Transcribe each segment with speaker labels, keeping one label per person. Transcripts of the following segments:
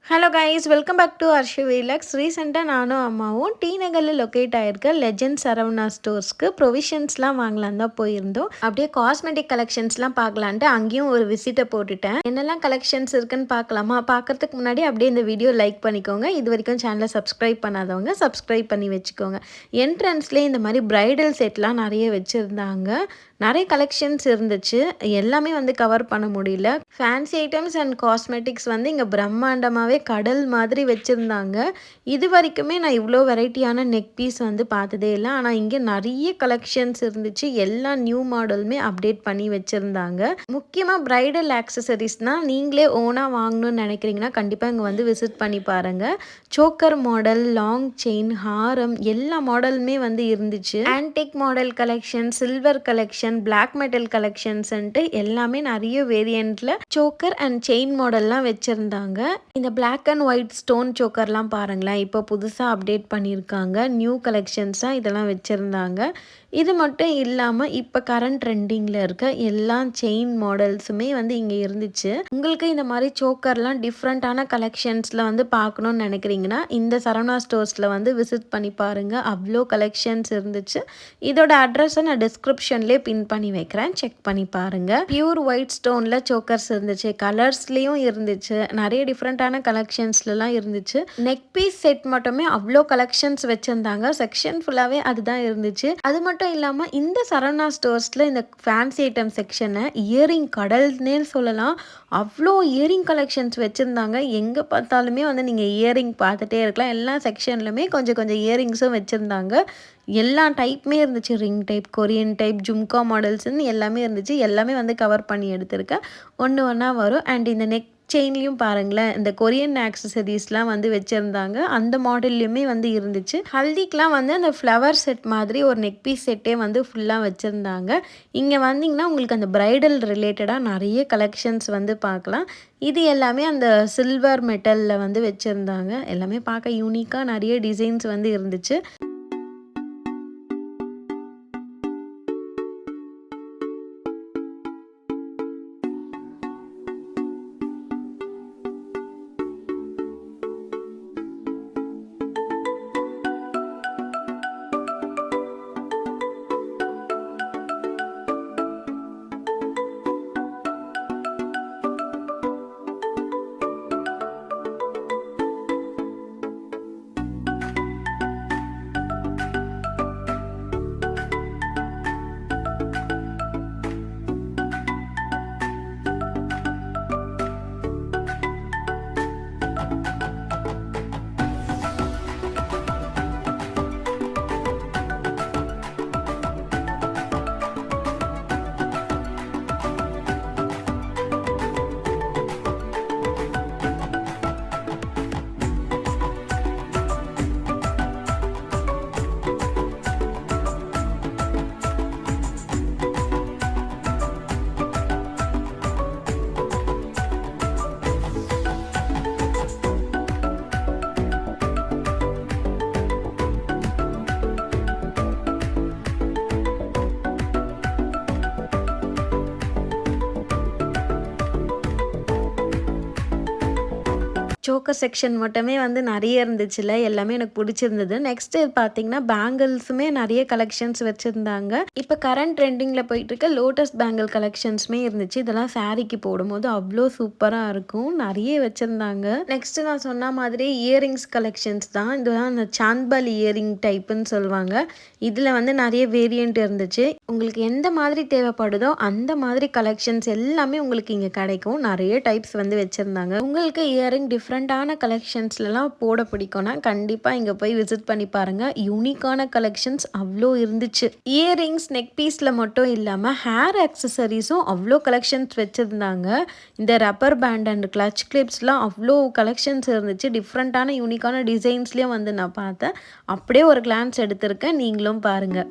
Speaker 1: Hello guys, welcome back to Arshu vlogs. ரீசெண்டாக நானும் அம்மாவும் டி நகரில் லொக்கேட் ஆகிருக்க லெஜெண்ட் சரவணா ஸ்டோர்ஸ்க்கு ப்ரொவிஷன்ஸ்லாம் வாங்கலான் தான் போயிருந்தோம். அப்படியே காஸ்மெட்டிக் கலெக்ஷன்ஸ்லாம் பார்க்கலான்ட்டு அங்கேயும் ஒரு விசிட்டை போட்டுட்டேன். என்னெல்லாம் கலெக்ஷன்ஸ் இருக்குன்னு பார்க்கலாமா? பார்க்கறதுக்கு முன்னாடி அப்படியே இந்த வீடியோ லைக் பண்ணிக்கோங்க. இது வரைக்கும் சேனலை சப்ஸ்கிரைப் பண்ணாதவங்க சப்ஸ்கிரைப் பண்ணி வச்சுக்கோங்க. என்ட்ரன்ஸ்லேயே இந்த மாதிரி பிரைடல் செட்லாம் நிறைய வச்சுருந்தாங்க. நிறைய கலெக்ஷன்ஸ் இருந்துச்சு. எல்லாமே வந்து கவர் பண்ண முடியல. ஃபேன்சி ஐட்டம்ஸ் அண்ட் காஸ்மெட்டிக்ஸ் வந்து இங்கே பிரம்மாண்டமாகவே கடல் மாதிரி வச்சுருந்தாங்க. இது வரைக்குமே நான் இவ்வளோ வெரைட்டியான நெக் பீஸ் வந்து பார்த்ததே இல்லை. ஆனால் இங்கே நிறைய கலெக்ஷன்ஸ் இருந்துச்சு. எல்லா நியூ மாடலுமே அப்டேட் பண்ணி வச்சுருந்தாங்க. முக்கியமாக பிரைடல் ஆக்சசரிஸ்னால் நீங்களே ஓனாக வாங்கணும்னு நினைக்கிறீங்கன்னா கண்டிப்பாக இங்கே வந்து விசிட் பண்ணி பாருங்கள். சோக்கர் மாடல், லாங் செயின், ஹாரம் எல்லா மாடலுமே வந்து இருந்துச்சு. Antique model collection, silver collection, black metal கலெக்ஷன்ஸ்ன்ட்டு எல்லாமே நிறைய வேரியண்ட்ல சோக்கர் அண்ட் செயின் மாடல்லாம் வச்சிருந்தாங்க. இந்த பிளாக் அண்ட் ஒயிட் ஸ்டோன் சோக்கர்லாம் பாருங்களேன், இப்போ புதுசாக அப்டேட் பண்ணியிருக்காங்க. நியூ கலெக்ஷன்ஸாக இதெல்லாம் வச்சுருந்தாங்க. இது மட்டும் இல்லாமல் இப்போ கரண்ட் ட்ரெண்டிங்கில் இருக்க எல்லா செயின் மாடல்ஸுமே வந்து இங்கே இருந்துச்சு. உங்களுக்கு இந்த மாதிரி சோக்கர்லாம் டிஃப்ரெண்ட்டான கலெக்ஷன்ஸில் வந்து பார்க்கணுன்னு நினைக்கிறீங்கன்னா இந்த சரவணா ஸ்டோர்ஸில் வந்து விசிட் பண்ணி பாருங்கள். அவ்வளோ கலெக்ஷன்ஸ் இருந்துச்சு. இதோட அட்ரஸை நான் டிஸ்கிரிப்ஷன்லேயே பின் பண்ணி வைக்கிறேன், செக் பண்ணி பாருங்கள். பியூர் ஒயிட் ஸ்டோனில் சோக்கர்ஸ் இருந்துச்சு, கலர்ஸ்லேயும் இருந்துச்சு, நிறைய டிஃப்ரெண்ட்டான கலெக்ஷன்ஸ்லாம் இருந்துச்சு. நெக் பீஸ் செட் மட்டுமே அவ்வளோ கலெக்ஷன்ஸ் வச்சுருந்தாங்க. செக்ஷன் ஃபுல்லாகவே அதுதான் இருந்துச்சு. அது மட்டும் இல்லாமல் இந்த சரவணா ஸ்டோர்ஸில் இந்த ஃபேன்சி ஐட்டம் செக்ஷனை இயரிங் கடல்னே சொல்லலாம். அவ்வளோ இயரிங் கலெக்ஷன்ஸ் வச்சுருந்தாங்க. எங்கே பார்த்தாலுமே வந்து நீங்கள் இயரிங் பார்த்துட்டே இருக்கலாம். எல்லா செக்ஷன்லையுமே கொஞ்சம் கொஞ்சம் இயரிங்ஸும் வச்சுருந்தாங்க. எல்லா டைப்புமே இருந்துச்சு. Ring type, Korean type, jhumka மாடல்ஸ்ன்னு எல்லாமே இருந்துச்சு. எல்லாமே வந்து கவர் பண்ணி எடுத்திருக்கேன். ஒன்று ஒன்றா வரும். அண்ட் இந்த நெக் செயின்லையும் பாருங்களேன், இந்த கொரியன் ஆக்சசரிஸ்லாம் வந்து வச்சுருந்தாங்க. அந்த மாடல்லையுமே வந்து இருந்துச்சு. ஹல்திக்கெலாம் வந்து அந்த ஃப்ளவர் செட் மாதிரி ஒரு நெக் பீஸ் செட்டே வந்து ஃபுல்லாக வச்சுருந்தாங்க. இங்கே வந்திங்கன்னா உங்களுக்கு அந்த பிரைடல் ரிலேட்டடாக நிறைய கலெக்ஷன்ஸ் வந்து பார்க்கலாம். இது எல்லாமே அந்த சில்வர் மெட்டலில் வந்து வச்சுருந்தாங்க. எல்லாமே பார்க்க யூனிக்காக நிறைய டிசைன்ஸ் வந்து இருந்துச்சு. சோக்கர் செக்ஷன் மட்டுமே வந்து நிறைய இருந்துச்சுல்ல, எல்லாமே எனக்கு பிடிச்சிருந்தது. நெக்ஸ்ட்டு பார்த்தீங்கன்னா பேங்கிள்ஸுமே நிறைய கலெக்ஷன்ஸ் வச்சுருந்தாங்க. இப்போ கரண்ட் ட்ரெண்டிங்கில் போயிட்டுருக்க லோட்டஸ் பேங்கிள் கலெக்ஷன்ஸுமே இருந்துச்சு. இதெல்லாம் சாரீக்கு போடும்போது அவ்வளோ சூப்பராக இருக்கும். நிறைய வச்சுருந்தாங்க. நெக்ஸ்ட்டு நான் சொன்ன மாதிரி இயரிங்ஸ் கலெக்ஷன்ஸ் தான். இதுதான் அந்த சாந்த்பால் இயரிங் டைப்புன்னு சொல்லுவாங்க. இதில் வந்து நிறைய வேரியண்ட் இருந்துச்சு. உங்களுக்கு எந்த மாதிரி தேவைப்படுதோ அந்த மாதிரி கலெக்ஷன்ஸ் எல்லாமே உங்களுக்கு இங்கே கிடைக்கும். நிறைய டைப்ஸ் வந்து வச்சுருந்தாங்க. உங்களுக்கு இயரிங் டிஃப்ரெண்டான கலெக்ஷன்ஸ்லாம் போட பிடிக்கும்னா கண்டிப்பாக இங்கே போய் விசிட் பண்ணி பாருங்கள். யூனிக்கான கலெக்ஷன்ஸ் அவ்வளோ இருந்துச்சு. இயரிங்ஸ், நெக் பீஸில் மட்டும் இல்லாமல் ஹேர் ஆக்சசரிஸும் அவ்வளோ கலெக்ஷன்ஸ் வச்சுருந்தாங்க. இந்த ரப்பர் பேண்ட் அண்ட் கிளச் கிளிப்ஸ்லாம் அவ்வளோ கலெக்ஷன்ஸ் இருந்துச்சு. டிஃப்ரெண்ட்டான யூனிக்கான டிசைன்ஸ்லேயும் வந்து நான் பார்த்தேன். அப்படியே ஒரு கிளான்ஸ் எடுத்திருக்கேன், நீங்களும் பாருங்கள்.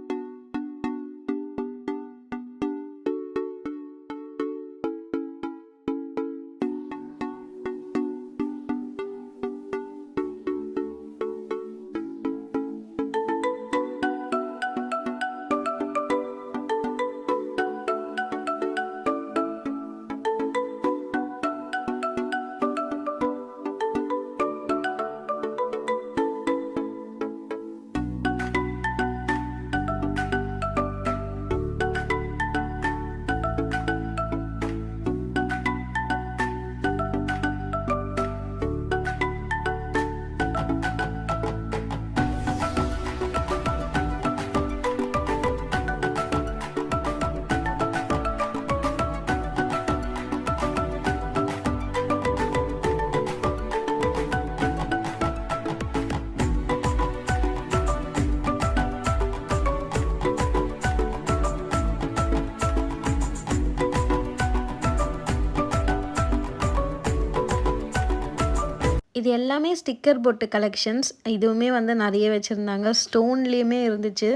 Speaker 1: இது எல்லாமே ஸ்டிக்கர் பொட்டு கலெக்ஷன்ஸ். இதுவுமே வந்து நெறைய வச்சுருந்தாங்க. ஸ்டோன்லேயுமே இருந்துச்சு.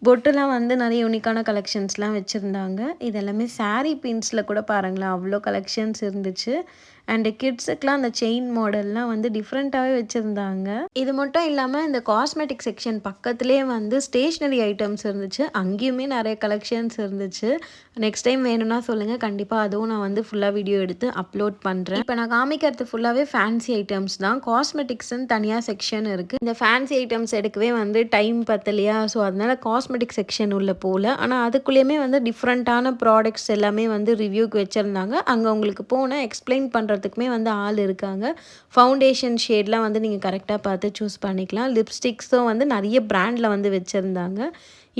Speaker 1: பொட்டுலாம் வந்து நிறைய யூனிக்கான கலெக்ஷன்ஸ்லாம் வச்சுருந்தாங்க. இது எல்லாமே சாரீ பின்ஸில் கூட பாருங்களேன், அவ்வளோ கலெக்ஷன்ஸ் இருந்துச்சு. அண்டு கிட்ஸுக்கெலாம் அந்த செயின் மாடல்லாம் வந்து டிஃப்ரெண்ட்டாகவே வச்சுருந்தாங்க. இது மட்டும் இல்லாமல் இந்த காஸ்மெட்டிக் செக்ஷன் பக்கத்துலேயே வந்து ஸ்டேஷ்னரி ஐட்டம்ஸ் இருந்துச்சு. அங்கேயுமே நிறைய கலெக்ஷன்ஸ் இருந்துச்சு. நெக்ஸ்ட் டைம் வேணும்னா சொல்லுங்கள், கண்டிப்பாக அதுவும் நான் வந்து ஃபுல்லாக வீடியோ எடுத்து அப்லோட் பண்ணுறேன். இப்போ நான் காமிக்கிறது ஃபுல்லாகவே ஃபேன்சி ஐட்டம்ஸ் தான். காஸ்மெட்டிக்ஸ்ன்னு தனியாக செக்ஷன் இருக்குது. இந்த ஃபேன்சி ஐட்டம்ஸ் எடுக்கவே வந்து டைம் பத்தலையா, ஸோ அதனால் காஸ்மெட்டிக் செக்ஷன் உள்ள போகல. ஆனால் அதுக்குள்ளேயுமே வந்து டிஃப்ரெண்ட்டான ப்ராடக்ட்ஸ் எல்லாமே வந்து ரிவ்யூக்கு வச்சுருந்தாங்க. அங்கே உங்களுக்கு போனால் எக்ஸ்பிளைன் பண்ணுறதுக்குமே வந்து ஆள் இருக்காங்க. ஃபவுண்டேஷன் ஷேட்லாம் வந்து நீங்கள் கரெக்டாக பார்த்து சூஸ் பண்ணிக்கலாம். லிப்ஸ்டிக்ஸும் வந்து நிறைய பிராண்டில் வந்து வச்சுருந்தாங்க.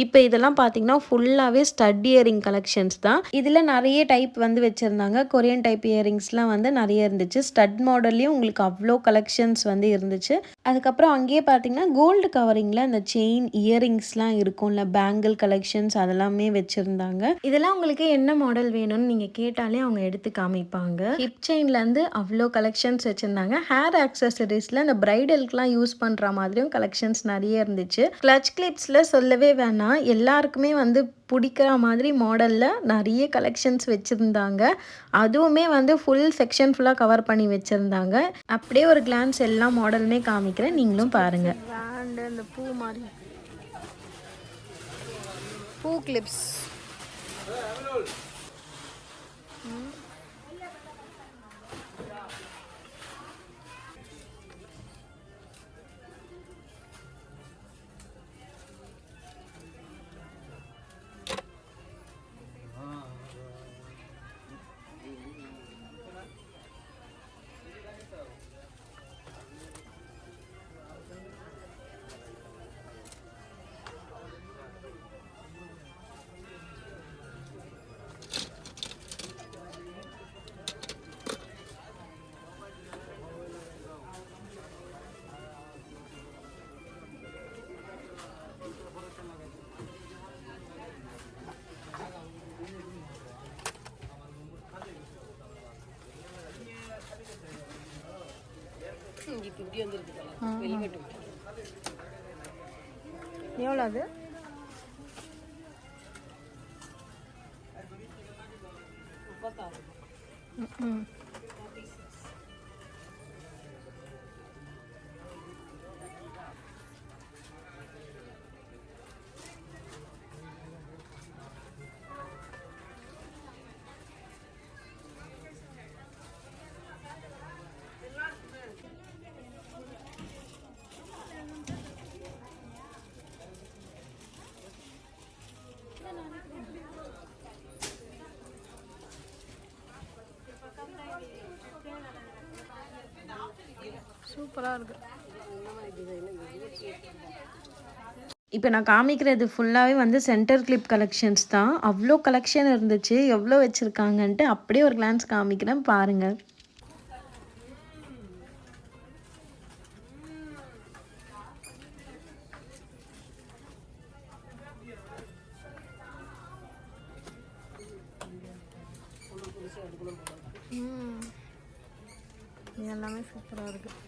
Speaker 1: இப்போ இதெல்லாம் பார்த்தீங்கன்னா ஃபுல்லாகவே ஸ்டட் இயரிங் கலெக்ஷன்ஸ் தான். இதில் நிறைய டைப் வந்து வச்சுருந்தாங்க. கொரியன் டைப் இயரிங்ஸ்லாம் வந்து நிறைய இருந்துச்சு. ஸ்டட் மாடல்லையும் உங்களுக்கு அவ்வளோ கலெக்ஷன்ஸ் வந்து இருந்துச்சு. அதுக்கப்புறம் அங்கேயே பார்த்தீங்கன்னா கோல்டு கவரிங்கில் அந்த செயின் இயரிங்ஸ்லாம் இருக்கும்ல, பேங்கிள் கலெக்ஷன்ஸ் அதெல்லாமே வச்சுருந்தாங்க. இதெல்லாம் உங்களுக்கு என்ன மாடல் வேணும்னு நீங்கள் கேட்டாலே அவங்க எடுத்து காமிப்பாங்க. ஹிப் செயின்லேருந்து அவ்வளோ கலெக்ஷன்ஸ் வச்சுருந்தாங்க. ஹேர் ஆக்சசரிஸில் இந்த பிரைடலுக்குலாம் யூஸ் பண்ணுற மாதிரியும் கலெக்ஷன்ஸ் நிறைய இருந்துச்சு. கிளச் கிளிப்ஸில் சொல்லவே வேணாம், எல்லாருக்குமே வந்து பிடிக்கிற மாதிரி மாடலில் நிறைய கலெக்ஷன்ஸ் வச்சுருந்தாங்க. அதுவுமே வந்து ஃபுல் செக்ஷன் ஃபுல்லாக கவர் பண்ணி வச்சுருந்தாங்க. அப்படியே ஒரு கிளான்ஸ் எல்லா மாடலுமே காமிக்கிறேன், நீங்களும் பாருங்கள். இந்த பூ மாதிரி பூ கிளிப்ஸ் எவ்வளோ அது? சூப்பராக இருக்குது. இப்போ நான் காமிக்கிறது ஃபுல்லாகவே வந்து சென்டர் கிளிப் கலெக்ஷன்ஸ் தான். அவ்வளோ கலெக்ஷன் இருந்துச்சு. எவ்வளோ வச்சுருக்காங்கன்ட்டு அப்படியே ஒரு கிளான்ஸ் காமிக்கிறேன், பாருங்கள். எல்லாமே சூப்பராக இருக்குது.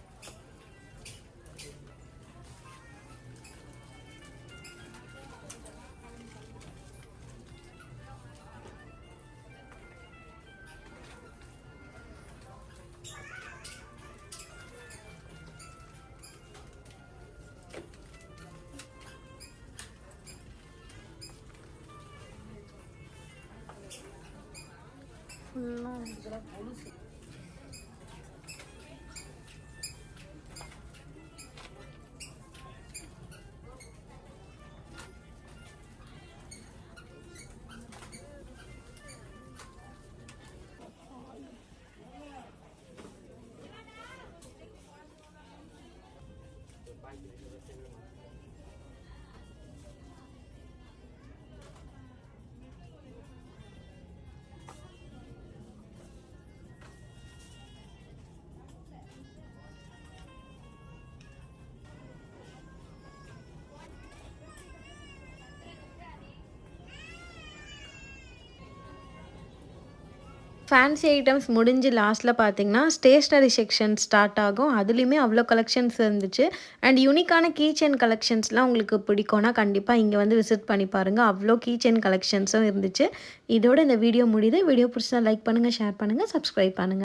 Speaker 1: ஃபேன்சி ஐட்டம்ஸ் முடிஞ்சு லாஸ்ட்டில் பார்த்தீங்கன்னா ஸ்டேஷ்னரி செக்ஷன் ஸ்டார்ட் ஆகும். அதுலேயுமே அவ்வளோ கலெக்ஷன்ஸ் இருந்துச்சு. அண்ட் யூனிக்கான கீ செயின் கலெக்ஷன்ஸ்லாம் உங்களுக்கு பிடிக்கும்னா கண்டிப்பாக இங்கே வந்து விசிட் பண்ணி பாருங்கள். அவ்வளோ கீ செயின் கலெக்ஷன்ஸும் இருந்துச்சு. இதோட இந்த வீடியோ முடியுது. வீடியோ பிடிச்சா லைக் பண்ணுங்கள், ஷேர் பண்ணுங்கள், சப்ஸ்கிரைப் பண்ணுங்கள்.